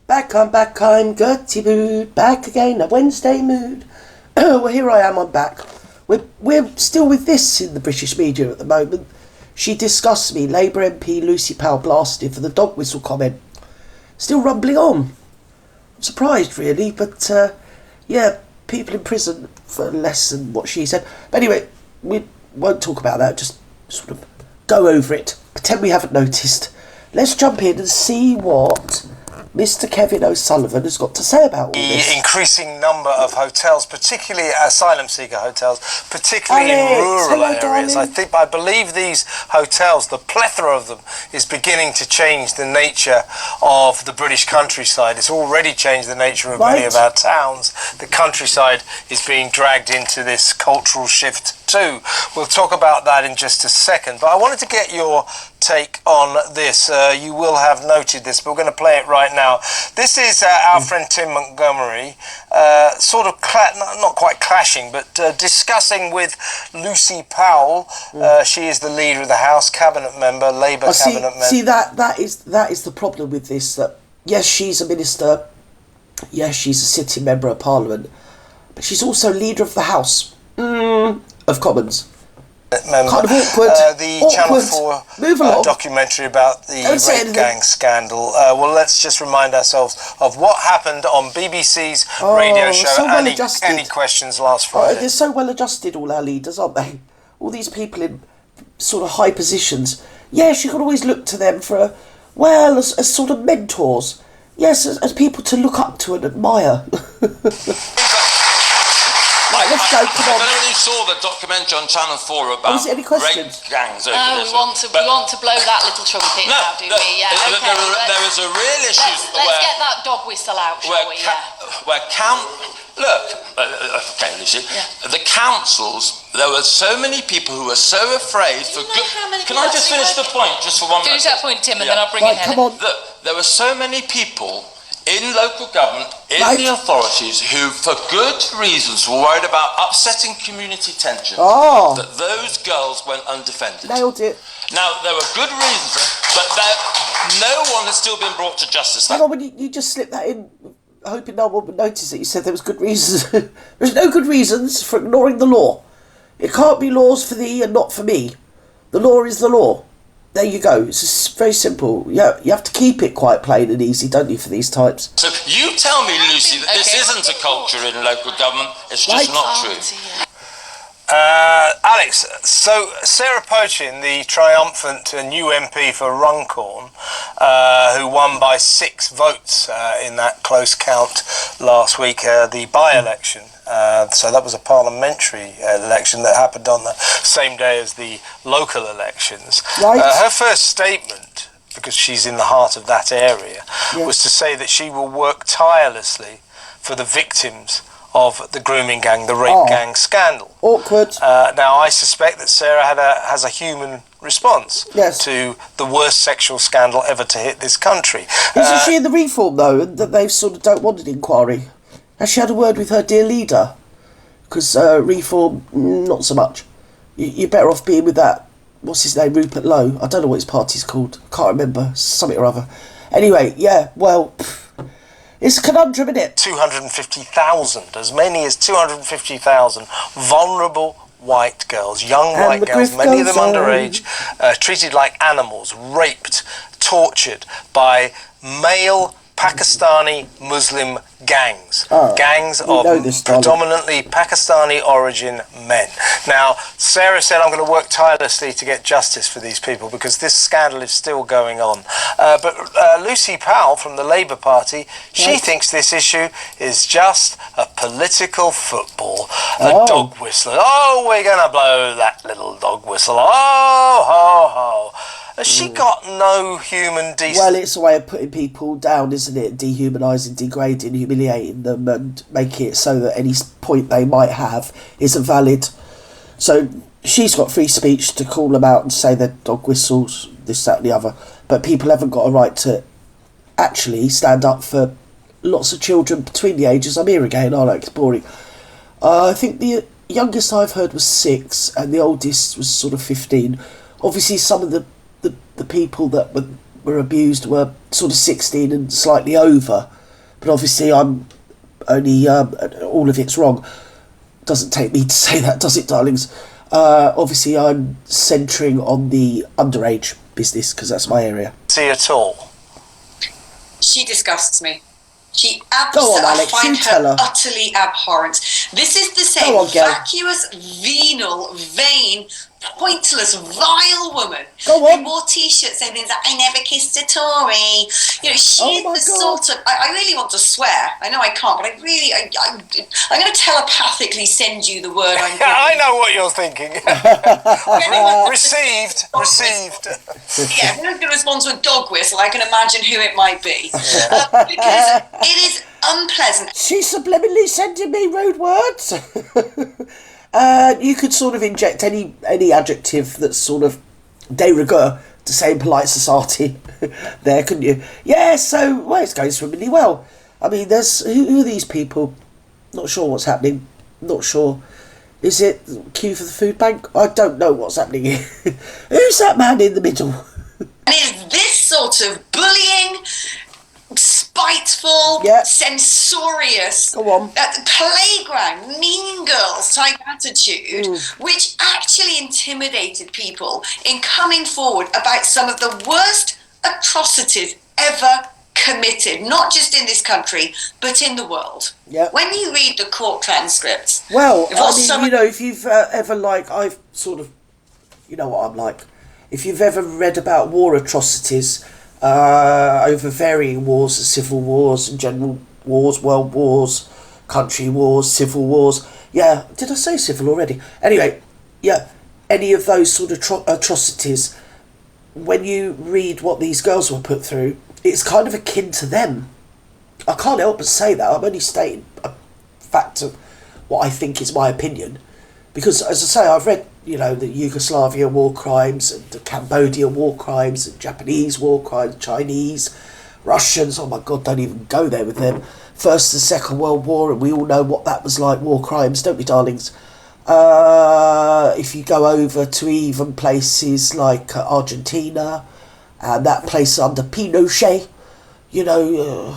Back I'm Gertie Boot, back again, a Wednesday mood. Well, here I am, I'm back. We're still with this in the British media at the moment. She disgusts me, Labour MP Lucy Powell blasted for the dog whistle comment. Still rumbling on. I'm surprised, really, but, people in prison for less than what she said. But anyway, we won't talk about that, just sort of go over it. Pretend we haven't noticed. Let's jump in and see what Mr. Kevin O'Sullivan has got to say about all this. The increasing number of hotels, particularly asylum seeker hotels, particularly in rural areas. I believe these hotels, the plethora of them, is beginning to change the nature of the British countryside. It's already changed the nature of many of our towns. The countryside is being dragged into this cultural shift too. We'll talk about that in just a second, but I wanted to get your take on this. You will have noted this, but we're going to play it right now. This is our friend Tim Montgomery, sort of not quite clashing, but discussing with Lucy Powell. She is the leader of the House, cabinet member, Labour cabinet member. See, that is the problem with this. That yes, she's a minister, yes, she's a sitting member of Parliament, but she's also leader of the House of Commons. Member. Kind of awkward. The Channel 4 documentary about the rape gang scandal. Well, let's just remind ourselves of what happened on BBC's radio show. So well adjusted. Any questions last Friday? They're so well adjusted, all our leaders, aren't they? All these people in sort of high positions. Yes, you can always look to them for, as sort of mentors. Yes, as people to look up to and admire. Right, let's go, come on. I don't know if you saw the documentary on Channel 4 about any questions? rape gangs. No, we want to blow that little trumpet now, do we? Yeah, okay. There is a real issue. Let's get that dog whistle out, shall we? Okay, Lucy. Yeah. The councils, there were so many people who were so afraid for good. Can I just finish the point, just for 1 minute? Finish that point, Tim, and then I'll bring in Helen. Come on. Look, there were so many people in local government, in the authorities, who, for good reasons, were worried about upsetting community tension, that those girls went undefended. Nailed it. Now, there were good reasons, but no one has still been brought to justice. Hang on, when you just slipped that in, hoping no one would notice it, you said there was good reasons. There's no good reasons for ignoring the law. It can't be laws for thee and not for me. The law is the law. There you go. It's just very simple. Yeah, you have to keep it quite plain and easy, don't you, for these types? So you tell me, Lucy, that this isn't a culture in local government. It's just not true. Alex, so Sarah Pochin, the triumphant new MP for Runcorn, who won by 6 votes in that close count last week, the by-election. So that was a parliamentary election that happened on the same day as the local elections. Right. Her first statement, because she's in the heart of that area, was to say that she will work tirelessly for the victims of the grooming gang, the rape gang scandal. Awkward. Now, I suspect that Sarah has a human response to the worst sexual scandal ever to hit this country. Isn't she in the reform, though, and that they sort of don't want an inquiry? Has she had a word with her dear leader? Because reform, not so much. You're better off being with that, what's his name, Rupert Lowe. I don't know what his party's called. Can't remember. Something or other. Anyway, it's a conundrum, isn't it? 250,000, as many as 250,000 vulnerable white girls, young white girls, many of them underage, treated like animals, raped, tortured by male Pakistani Muslim gangs. Gangs of predominantly Pakistani origin men. Now, Sarah said, I'm going to work tirelessly to get justice for these people because this scandal is still going on. But Lucy Powell from the Labour Party, she thinks this issue is just a political football, a dog whistle. Oh, we're going to blow that little dog whistle. Oh, ho, ho. Has she got no human decency? Well, it's a way of putting people down, isn't it? Dehumanising, degrading, humiliating them and making it so that any point they might have isn't valid. So she's got free speech to call them out and say they're dog whistles, this, that and the other. But people haven't got a right to actually stand up for lots of children between the ages. I'm here again, aren't I? It's boring. I think the youngest I've heard was 6 and the oldest was sort of 15. Obviously, some of the people that were abused were sort of 16 and slightly over. But obviously I'm only, all of it's wrong. Doesn't take me to say that, does it, darlings? Obviously I'm centering on the underage business, because that's my area. See at all? She disgusts me. She Go on, absolutely, Alex, I find you tell her. utterly abhorrent. This is the same Go on, girl. vacuous, venal, vain, pointless, vile woman Go on. who wore t-shirts saying things like, I never kissed a Tory. You know, she's the sort of, I really want to swear. I know I can't, but I'm going to telepathically send you the word I'm I know what you're thinking. Received. Yeah, if I'm going to respond to a dog whistle, I can imagine who it might be. Because it is unpleasant. She's subliminally sending me rude words. You could sort of inject any adjective that's sort of de rigueur to say in polite society there, couldn't you? Yeah, so, well, it's going swimmingly well. I mean, there's, who are these people? Not sure what's happening. Not sure. Is it queue for the food bank? I don't know what's happening here. Who's that man in the middle? And it's this sort of bullying, spiteful, censorious, playground, mean girls type attitude, which actually intimidated people in coming forward about some of the worst atrocities ever committed, not just in this country, but in the world. Yeah. When you read the court transcripts... Well, I mean, you know, if you've ever, like, I've sort of, you know what I'm like, if you've ever read about war atrocities over varying wars, civil wars and general wars, world wars, country wars, civil wars, yeah, did I say civil already? Anyway, yeah, any of those sort of atrocities, when you read what these girls were put through, it's kind of akin to them. I can't help but say that. I'm only stating a fact of what I think is my opinion. Because, as I say, I've read, you know, the Yugoslavia war crimes, and the Cambodia war crimes, and Japanese war crimes, Chinese, Russians, oh my God, don't even go there with them. First and Second World War, and we all know what that was like, war crimes, don't we, darlings? If you go over to even places like Argentina, and that place under Pinochet, you know,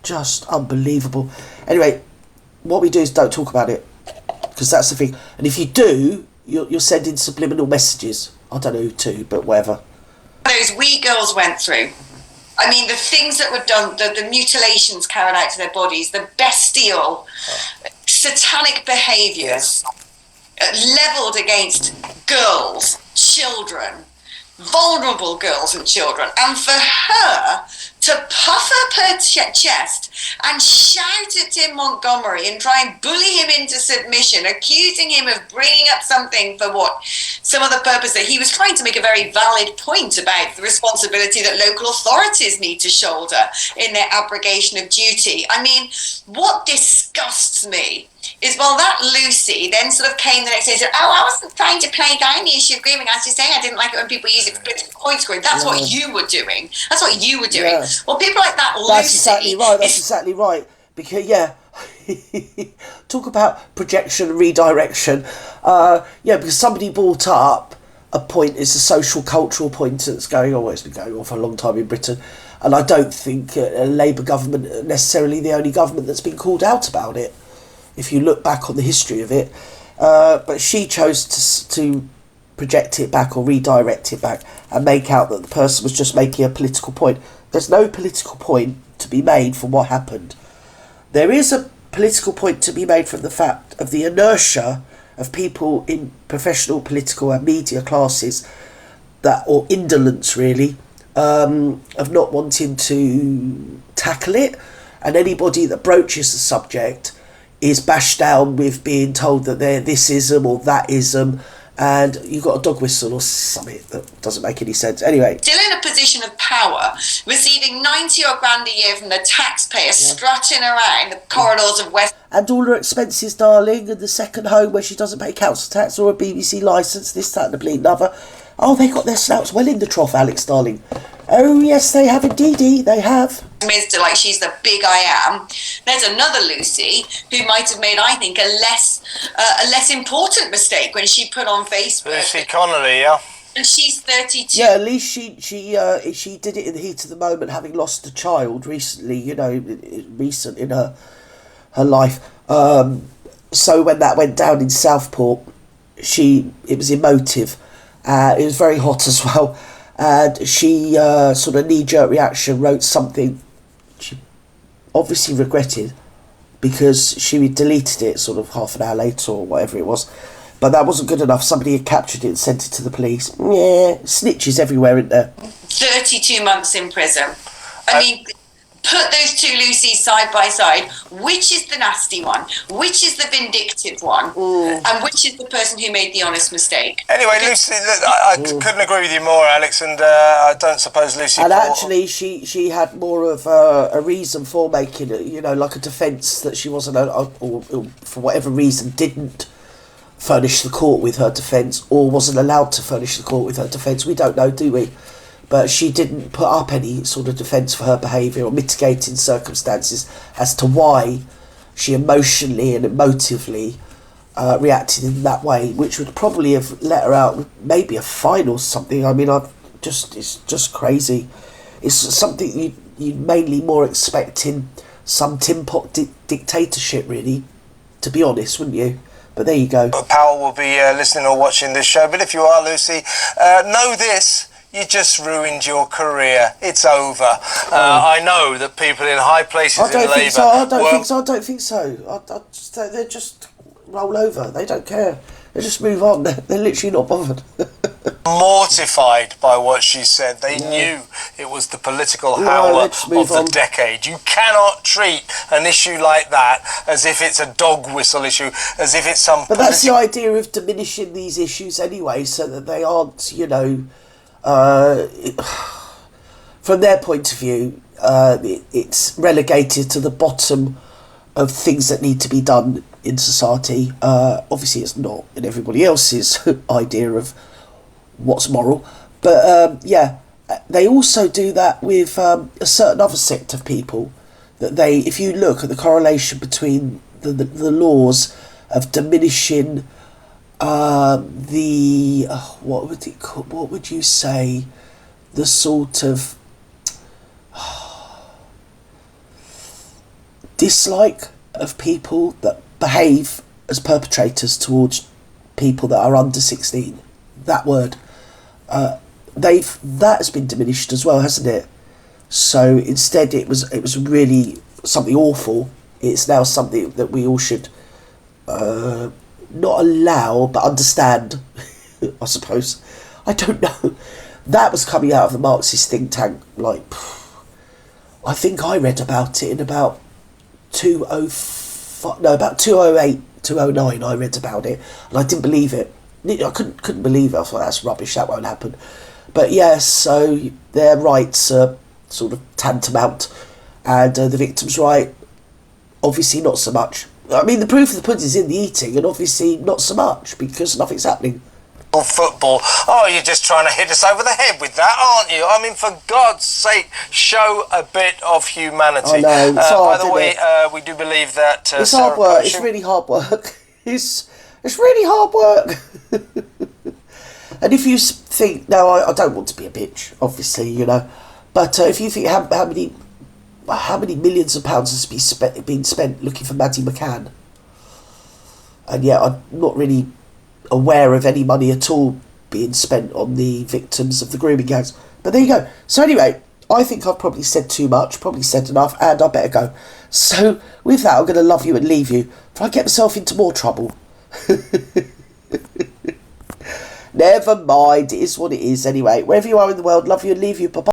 just unbelievable. Anyway, what we do is don't talk about it, because that's the thing. And if you do, you're sending subliminal messages. I don't know who to, but whatever. Those wee girls went through. I mean, the things that were done, the mutilations carried out to their bodies, the bestial, satanic behaviours levelled against girls, children, vulnerable girls and children, and for her to puff up her chest and shout at Tim Montgomery and try and bully him into submission, accusing him of bringing up something for some other purpose, that he was trying to make a very valid point about the responsibility that local authorities need to shoulder in their abrogation of duty. I mean, what disgusts me is, well, that Lucy then sort of came the next day and said, oh, I wasn't trying to play down the issue of grooming. I was just saying I didn't like it when people use it for political point scoring. That's what you were doing. That's what you were doing. Yeah. Well, people like that, That's Lucy... exactly right. That's exactly right. Because, talk about projection and redirection. Because somebody brought up a point, it's a social, cultural point that's going on. It's been going on for a long time in Britain. And I don't think a Labour government necessarily the only government that's been called out about it, if you look back on the history of it. But she chose to project it back or redirect it back and make out that the person was just making a political point. There's no political point to be made from what happened. There is a political point to be made from the fact of the inertia of people in professional, political and media classes, or indolence really, of not wanting to tackle it, and anybody that broaches the subject is bashed down with being told that they're this-ism or that-ism, and you've got a dog whistle or something that doesn't make any sense. Anyway. Still in a position of power, receiving 90 odd grand a year from the taxpayer, strutting around the corridors of West... And all her expenses, darling, and the second home where she doesn't pay council tax or a BBC licence, this, that and the bleeding other. Oh, they got their snouts well in the trough, Alex, darling. Oh, yes, they have indeedy, they have. Minister, like she's the big I am. There's another Lucy who might have made, I think, a less important mistake when she put on Facebook. Lucy Connolly, yeah. And she's 32. Yeah, at least she did it in the heat of the moment, having lost a child recently. You know, recent in her life. So when that went down in Southport, it was emotive. It was very hot as well, and she sort of knee-jerk reaction wrote something she obviously regretted, because she deleted it sort of half an hour later or whatever it was. But that wasn't good enough. Somebody had captured it and sent it to the police. Yeah, snitches everywhere, isn't there? 32 months in prison. I mean, put those two Lucys side by side. Which is the nasty one? Which is the vindictive one? And which is the person who made the honest mistake? Anyway, Lucy, I couldn't agree with you more, Alex, and I don't suppose Lucy... And actually, she had more of a reason for making it, you know, like a defence that she wasn't, or for whatever reason, didn't furnish the court with her defence, or wasn't allowed to furnish the court with her defence. We don't know, do we? But she didn't put up any sort of defence for her behaviour or mitigating circumstances as to why she emotionally and emotively reacted in that way, which would probably have let her out maybe a fine or something. I mean, it's just crazy. It's something you'd mainly more expect in some tin pot dictatorship, really, to be honest, wouldn't you? But there you go. Powell will be listening or watching this show, but if you are, Lucy, know this: you just ruined your career. It's over. I know that people in high places in Labour... I don't think so. They just roll over. They don't care. They just move on. They're literally not bothered. Mortified by what she said. They knew it was the political howler of the decade. You cannot treat an issue like that as if it's a dog whistle issue, as if it's some... But that's the idea of diminishing these issues anyway, so that they aren't, you know... from their point of view, it's relegated to the bottom of things that need to be done in society. Obviously, it's not in everybody else's idea of what's moral, but they also do that with a certain other sect of people. That if you look at the correlation between the laws of diminishing what would you say, the sort of dislike of people that behave as perpetrators towards people that are under 16. That word, that has been diminished as well, hasn't it? So instead, it was really something awful. It's now something that we all should not allow, but understand. I suppose. I don't know. That was coming out of the Marxist think tank. Like, I think I read about it in about 2008, 2009. I read about it, and I didn't believe it. I couldn't believe it. I thought, that's rubbish. That won't happen. But yes, so their rights are sort of tantamount, and the victim's right, obviously not so much. I mean, the proof of the pudding is in the eating, and obviously not so much, because nothing's happening. Football. Oh, you're just trying to hit us over the head with that, aren't you? I mean, for God's sake, show a bit of humanity. I know, it's hard, by the way, we do believe that... it's hard work. It's really hard work. It's really hard work. And if you think, no, I don't want to be a bitch, obviously, you know, but if you think how many millions of pounds has been spent looking for Maddie McCann, and yet I'm not really aware of any money at all being spent on the victims of the grooming gangs. But there you go. So anyway, I think I've probably said too much, probably said enough, and I better go. So with that, I'm going to love you and leave you, for I get myself into more trouble. Never mind, it is what it is anyway. Wherever you are in the world, love you and leave you. Bye-bye.